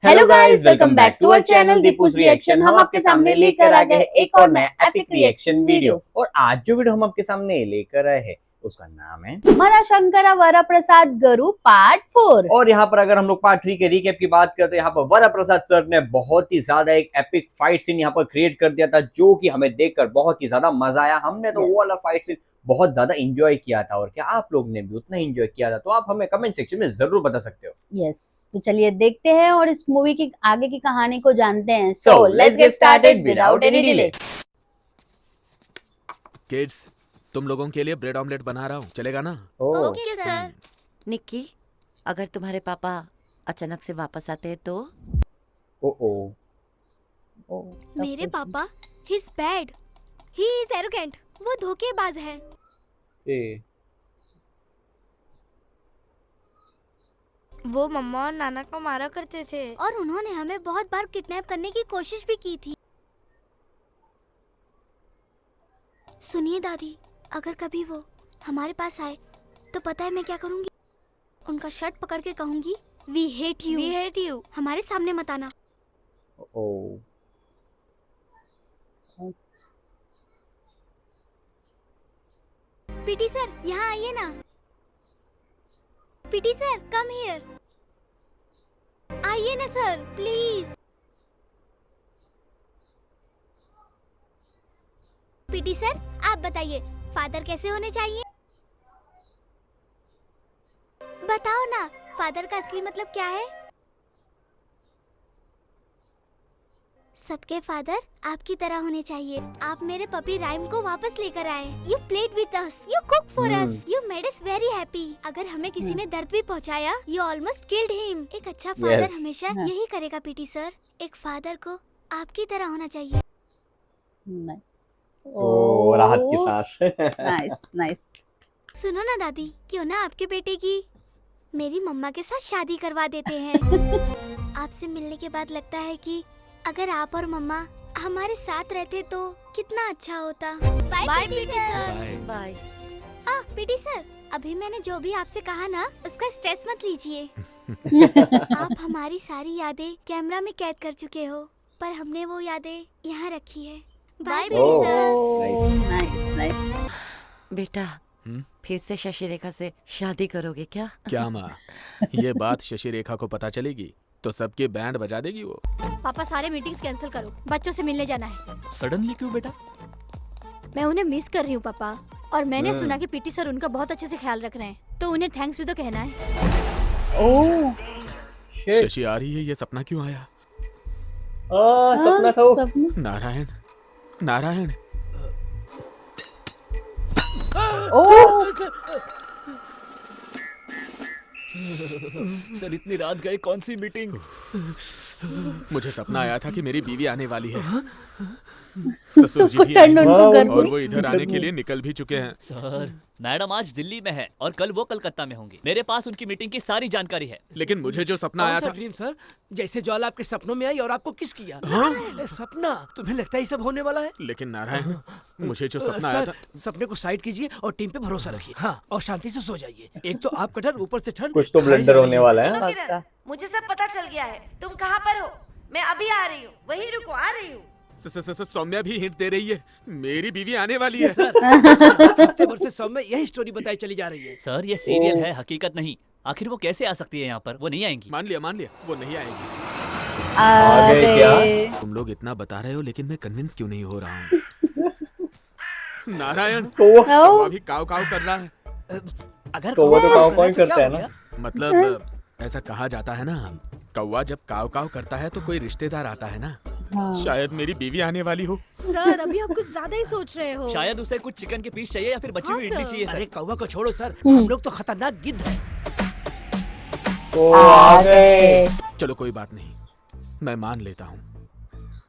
Hello guys, welcome back to our channel Deepu's reaction. हम आपके सामने लेकर आ गए एक और नया एपिक रिएक्शन वीडियो। और आज जो वीडियो हम आपके सामने लेकर आए हैं उसका नाम है मन शंकर वरप्रसाद गरु पार्ट 4। और यहाँ पर अगर हम लोग पार्ट 3 के रिकैप की बात करते हैं, यहाँ पर वरप्रसाद सर ने बहुत ही ज्यादा एक एपिक फाइट सीन यहाँ पर क्रिएट कर दिया था, जो कि हमें देखकर बहुत ही ज्यादा मजा आया। हमने तो वो वाला फाइट सीन बहुत ज्यादा एंजॉय किया था, और क्या आप लोग ने भी उतना एंजॉय किया था तो आप हमें कमेंट सेक्शन में जरूर बता सकते हो। यस, तो चलिए देखते हैं और इस मूवी की आगे की कहानी को जानते हैं। So, let's get started without any delay. Kids, तुम लोगों के लिए ब्रेड ऑमलेट बना रहा हूँ, चलेगा ना? Okay sir. निक्की, अगर तुम्हारे पापा अचानक से वापस आते हैं तो? मेरे पापा he is bad, he is arrogant, वो धोखेबाज है। वो मम्मा और नाना को मारा करते थे और उन्होंने हमें बहुत बार किडनैप करने की कोशिश भी की थी। सुनिए दादी, अगर कभी वो हमारे पास आए तो पता है मैं क्या करूंगी? उनका शर्ट पकड़ के कहूंगी, we hate you, we hate you, हमारे सामने मत आना। पीटी सर, यहाँ आइए ना। PT sir, come here. आइए ना सर, प्लीज। पीटी सर, आप बताइए, फादर कैसे होने चाहिए? बताओ ना, फादर का असली मतलब क्या है? सबके फादर आपकी तरह होने चाहिए। आप मेरे पपी राइम को वापस लेकर आए। You played with us, you cook for us, you made us very happy. अगर हमें किसी ने दर्द भी पहुंचाया, यू ऑलमोस्ट किल्ड हिम। एक अच्छा फादर हमेशा यही करेगा पीटी सर। एक फादर को आपकी तरह होना चाहिए। राहत की सांस। Nice nice. सुनो ना दादी, क्यों ना आपके बेटे की मेरी मम्मा के साथ शादी करवा देते हैं। आपसे मिलने के बाद लगता है कि अगर आप और मम्मा हमारे साथ रहते तो कितना अच्छा होता। Bye PT sir. Bye. PT sir, अभी मैंने जो भी आपसे कहा ना, उसका स्ट्रेस मत लीजिए। आप हमारी सारी यादें कैमरा में कैद कर चुके हो, पर हमने वो यादें यहाँ रखी है। Bye PT sir. Nice nice. बेटा, फिर से शशि रेखा से शादी करोगे क्या? क्या माँ, ये बात शशि रेखा को पता चलेगी तो सबके बैंड बजा देगी वो। पापा, सारे मीटिंग्स कैंसिल करो, बच्चों से मिलने जाना है। सडनली क्यों बेटा? मैं उन्हें मिस कर रही हूँ पापा, और मैंने सुना कि पीटी सर उनका बहुत अच्छे से ख्याल रख रहे हैं, तो उन्हें थैंक्स भी तो कहना है। शशि आ रही है, ये सपना क्यों आया? सपना था वो। नारायण, नारायण। सर, इतनी रात गए, कौन सी मीटिंग? मुझे सपना आया था कि मेरी बीवी आने वाली है। ससुर जी भी आए और वो इधर आने के लिए निकल भी चुके हैं। सर, मैडम आज दिल्ली में है और कल वो कलकत्ता में होंगी। मेरे पास उनकी मीटिंग की सारी जानकारी है। लेकिन मुझे जो सपना आया था। ड्रीम सर, जैसे ज्वाला आपके सपनों में आई और आपको किस किया? सपना? तुम्हें लगता है ये सब होने वाला है? लेकिन नारायण, मुझे जो सपना आया था। सपने को साइड कीजिए और टीम पे भरोसा रखिए। हाँ, और शांति से सो जाइए। एक तो आपका डर, ऊपर से ठंड। कुछ तो ब्लंडर होने वाला है। किरण, मुझे सब पता चल गया है। तुम कहाँ पर हो? मैं अभी आ रही हूँ। वहीं रुको, आ रही हूँ। सौम्या भी हिंट दे रही है, मेरी बीवी आने वाली है। हफ्ते भर से सौम्या यही स्टोरी बताई चली जा रही है। सर, ये सीरियल है, हकीकत नहीं। आखिर वो कैसे आ सकती है यहाँ पर? वो नहीं आएंगी। मान लिया, वो नहीं आएगी। आगे क्या? तुम लोग इतना बता रहे हो, लेकिन मैं कन्विंस क्यों नहीं हो रहा हूँ? नारायण, कौवा भी काव काव कर रहा है। अगर कौवा तो काव काव करता है ना। मतलब ऐसा कहा जाता है ना, कौवा जब काव काव करता है तो कोई रिश्तेदार आता है ना। शायद मेरी बीवी आने वाली हो। सर, अभी आप कुछ ज्यादा ही सोच रहे हो। शायद उसे कुछ चिकन के पीस चाहिए या फिर बची हुई इडली चाहिए। अरे कौवा को छोड़ो सर, हम लोग तो खतरनाक गिद्ध हैं। तो आ गए। चलो कोई बात नहीं, मैं मान लेता हूँ।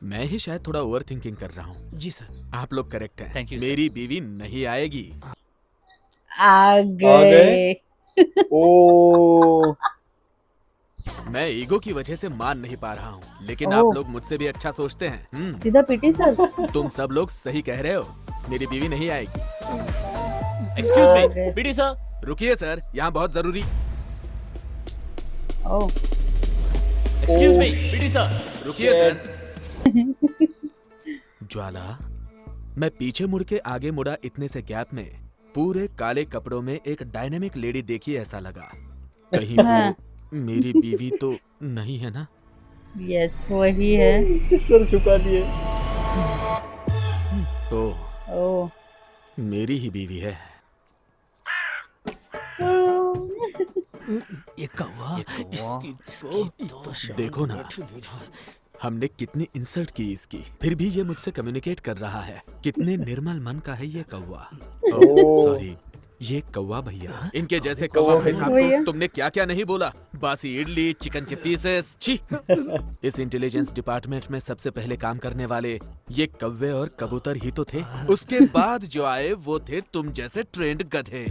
मैं ही शायद थोड़ा ओवर थिंकिंग कर रहा हूँ। जी सर। आप लोग करेक्ट हैं। Thank you, मेरी बीवी नहीं आएगी। आ गए। ओ, मैं ईगो की वजह से मान नहीं पा रहा हूँ, लेकिन आप लोग मुझसे भी अच्छा सोचते हैं। सीधा पीटी सर। तुम सब लोग सही कह रहे हो, मेरी बीवी नहीं आएगी। Excuse me, PT sir. रुकिए सर, यहाँ बहुत जरूरी। Excuse me PT sir. रुकिए सर। ज्वाला, मैं पीछे मुड़ के आगे मुड़ा, इतने से गैप में पूरे काले कपड़ों में एक डायनेमिक लेडी देखी, ऐसा लगा कहीं वो मेरी बीवी तो नहीं है ना? यस वही है। सर झुका दिए। ओ, मेरी ही बीवी है। ये कौवा देखो ना, हमने कितनी इंसल्ट की इसकी, फिर भी ये मुझसे कम्युनिकेट कर रहा है। कितने निर्मल मन का है ये कौवा। सॉरी, ये कौवा भैया, इनके जैसे कौवा भाई साहब को तुमने क्या क्या नहीं बोला। बासी इडली, चिकन के पीसेस, छी। इस इंटेलिजेंस डिपार्टमेंट में सबसे पहले काम करने वाले ये कौवे और कबूतर ही तो थे। उसके बाद जो आए वो थे तुम जैसे ट्रेंड गधे।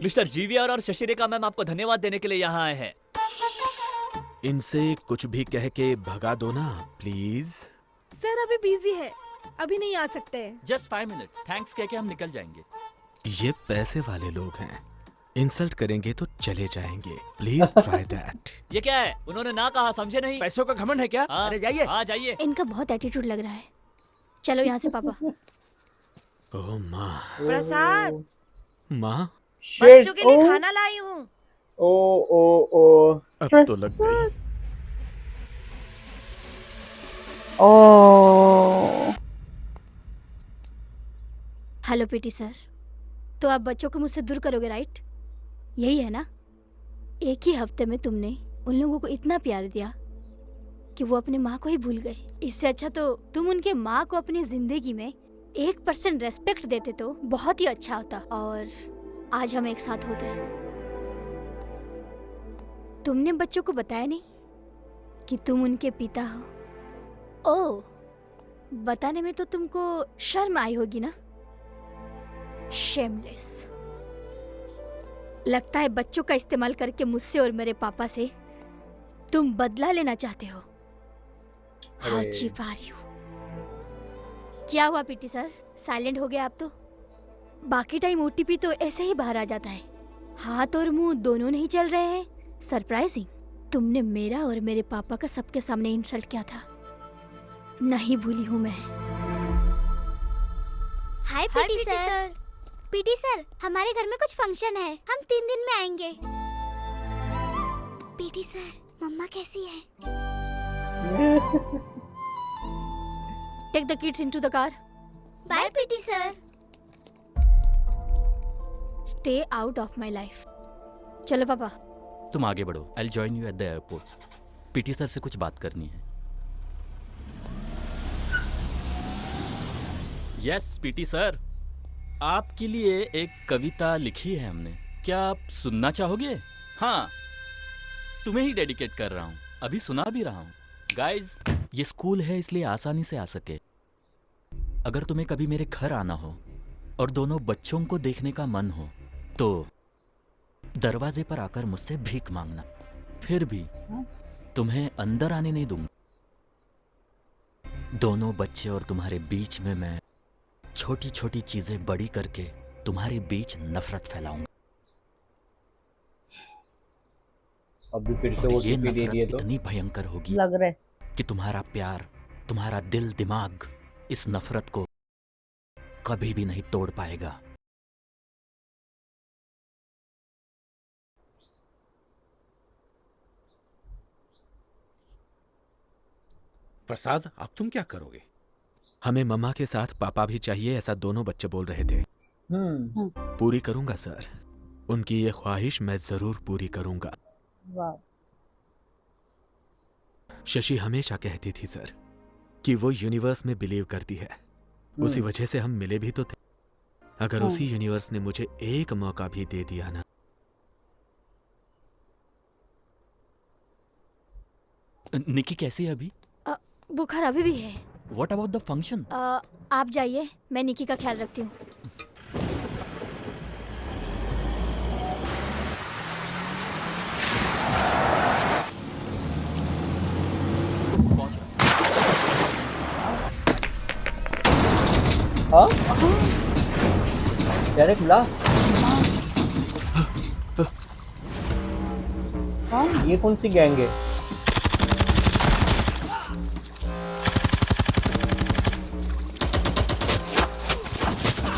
मिस्टर जीवीआर और शशिरेखा मैम आपको धन्यवाद देने के लिए यहाँ आए हैं। इनसे कुछ भी कह के भगा दो ना प्लीज। सर अभी बिजी है, अभी नहीं आ सकते। जस्ट 5 मिनट्स, थैंक्स कह के हम निकल जाएंगे। ये पैसे वाले लोग हैं, इंसल्ट करेंगे तो चले जाएंगे। Please try that. ये क्या है? उन्होंने ना कहा, समझे नहीं? पैसों का घमंड है क्या? हाँ, अरे जाइए। हाँ जाइए। इनका बहुत एटीट्यूड लग रहा है। चलो यहाँ से पापा। ओह माँ। प्रसाद, माँ, बच्चों के लिए खाना लाई हूँ। ओ अब तो लग गई। ओ हेलो पीटी सर, तो आप बच्चों को मुझसे दूर करोगे राइट? यही है ना? एक ही हफ्ते में तुमने उन लोगों को इतना प्यार दिया कि वो अपने माँ को ही भूल गए। इससे अच्छा तो तुम उनके माँ को अपनी जिंदगी में 1% रेस्पेक्ट देते तो बहुत ही अच्छा होता, और आज हम एक साथ होते। तुमने बच्चों को बताया नहीं कि तुम उनके पिता हो। ओह, बताने में तो तुमको शर्म आई होगी ना? शेमलेस। लगता है बच्चों का इस्तेमाल करके मुझसे और मेरे पापा से तुम बदला लेना चाहते हो। How cheap are you? क्या हुआ पीटी सर, साइलेंट हो गए आप तो? बाकी टाइम ओटीपी तो ऐसे ही बाहर आ जाता है, हाथ और मुंह दोनों नहीं चल रहे हैं। सरप्राइजिंग। तुमने मेरा और मेरे पापा का सबके सामने इंसल्ट किया था, नहीं भूली हूँ मैं। हाय पीटी सर। पीटी सर, हमारे घर में कुछ फंक्शन है, हम 3 दिन में आएंगे। पीटी सर, मम्मा कैसी है? Take the kids into the car. Bye PT sir. Stay out of my life. चलो पापा। तुम आगे बढ़ो, I will join you at the airport. PT sir से कुछ बात करनी है। यस पीटी सर, आपके लिए एक कविता लिखी है हमने, क्या आप सुनना चाहोगे? हाँ, तुम्हें ही डेडिकेट कर रहा हूँ, अभी सुना भी रहा हूँ। गाइज, ये स्कूल है इसलिए आसानी से आ सके। अगर तुम्हें कभी मेरे घर आना हो और दोनों बच्चों को देखने का मन हो तो दरवाजे पर आकर मुझसे भीख मांगना, फिर भी तुम्हें अंदर आने नहीं दूंगा। दोनों बच्चे और तुम्हारे बीच में मैं छोटी छोटी चीजें बड़ी करके तुम्हारे बीच नफरत फैलाऊंगा। अभी फिर से वो ये टीपी दे दिए नफरत तो इतनी भयंकर होगी लग रहा है। कि तुम्हारा प्यार, तुम्हारा दिल दिमाग इस नफरत को कभी भी नहीं तोड़ पाएगा। प्रसाद, अब तुम क्या करोगे? हमें मम्मा के साथ पापा भी चाहिए, ऐसा दोनों बच्चे बोल रहे थे। पूरी करूंगा सर, उनकी ये ख्वाहिश मैं जरूर पूरी करूंगा। वाह। शशि हमेशा कहती थी सर कि वो यूनिवर्स में बिलीव करती है, उसी वजह से हम मिले भी तो थे। अगर उसी यूनिवर्स ने मुझे एक मौका भी दे दिया ना। निकी कैसी है अभी? बुखार अभी भी है। What about the function? आप जाइए, मैं निकी का ख्याल रखती हूँ। Direct blast. ये कौन सी गैंग है?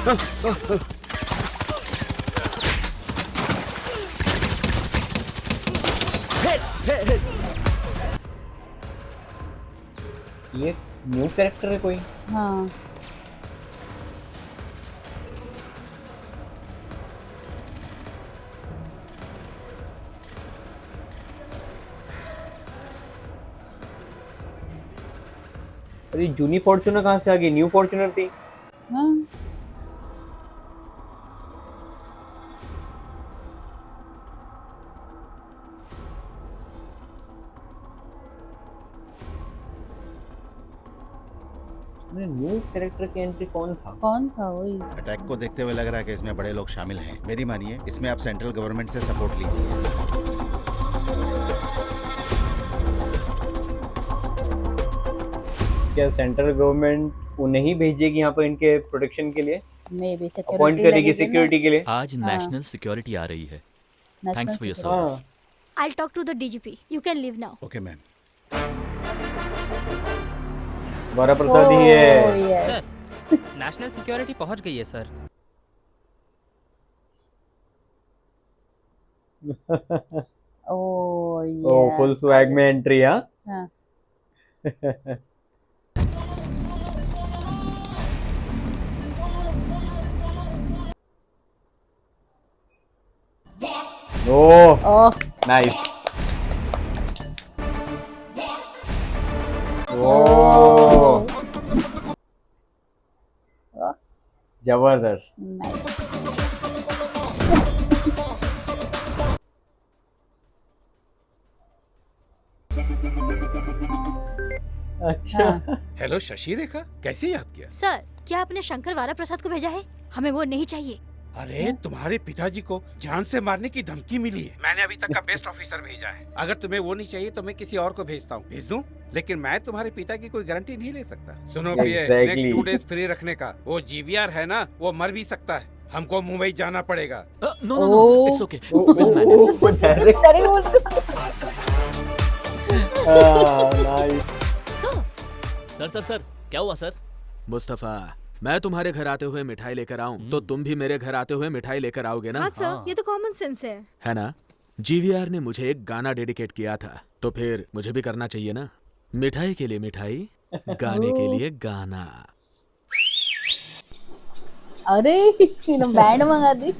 ये न्यू कैरेक्टर है कोई? हाँ अरे जूनी फॉर्च्यूनर कहाँ से आ गई? न्यू फॉर्च्यूनर थी। हाँ न्यू कैरेक्टर की एंट्री कौन था? कौन था वही? अटैक को देखते हुए लग रहा है कि इसमें बड़े लोग शामिल हैं। मेरी मानिए, इसमें आप सेंट्रल गवर्नमेंट से सपोर्ट लीजिए। क्या सेंट्रल गवर्नमेंट उन्हें ही भेजेगी यहाँ पर इनके प्रोटेक्शन के लिए? मे बी अपॉइंट करेगी सिक्योरिटी के लिए? आज नेशनल सिक्योरिटी आ रही है। Thanks for your service. हाँ I'll talk to the DGP. You can leave now. Okay ma'am. वरा प्रसाद ही है। यस नेशनल सिक्योरिटी पहुंच गई है सर। ओ ओ फुल स्वैग में एंट्री। हाँ हाँ ओह ओह नाइस। ओह जबरदस्त। नाइस अच्छा हेलो शशि रेखा, कैसे याद किया? सर, क्या आपने शंकर वारा प्रसाद को भेजा है? हमें वो नहीं चाहिए। अरे तुम्हारे पिताजी को जान से मारने की धमकी मिली है। मैंने अभी तक का बेस्ट ऑफिसर भेजा है। अगर तुम्हें वो नहीं चाहिए तो मैं किसी और को भेजता हूँ। भेज दूँ? लेकिन मैं तुम्हारे पिता की कोई गारंटी नहीं ले सकता। सुनो पिए, Exactly. नेक्स्ट 2 डेज फ्री रखने का। वो जीवीआर है ना, वो मर भी सकता है। हमको मुंबई जाना पड़ेगा। No no no, it's okay. Nice. Sir sir sir, क्या हुआ सर? मुस्तफा, मैं तुम्हारे घर आते हुए मिठाई लेकर आऊं तो तुम भी मेरे घर आते हुए मिठाई लेकर आओगे ना? हाँ सर, ये तो कॉमन सेंस है ना? जीवीआर ने मुझे एक गाना डेडिकेट किया था, तो फिर मुझे भी करना चाहिए ना। मिठाई के लिए मिठाई, गाने के लिए गाना। अरे बैंड मंगा दी।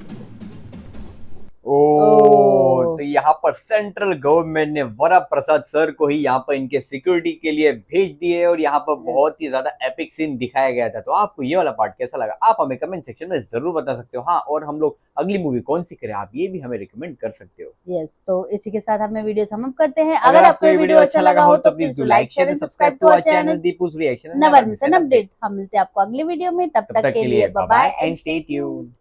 ओ तो यहाँ पर सेंट्रल गवर्नमेंट ने वरा प्रसाद सर को ही यहाँ पर इनके सिक्योरिटी के लिए भेज दिए और यहाँ पर बहुत ही ज्यादा एपिक सीन दिखाया गया था। तो आपको ये वाला पार्ट कैसा लगा आप हमें कमेंट सेक्शन में जरूर बता सकते हो। हाँ, और हम लोग अगली मूवी कौन सी करें आप ये भी हमें रिकमेंड कर सकते हो। यस, तो इसी के साथ हमें वीडियो समाप्त करते हैं। अगर आपको ये वीडियो अच्छा लगा हो तो please do like share and subscribe to our channel Deepu's reaction. Never miss an update. हम मिलते हैं आपको अगले वीडियो में, तब तक के लिए bye bye and stay tuned.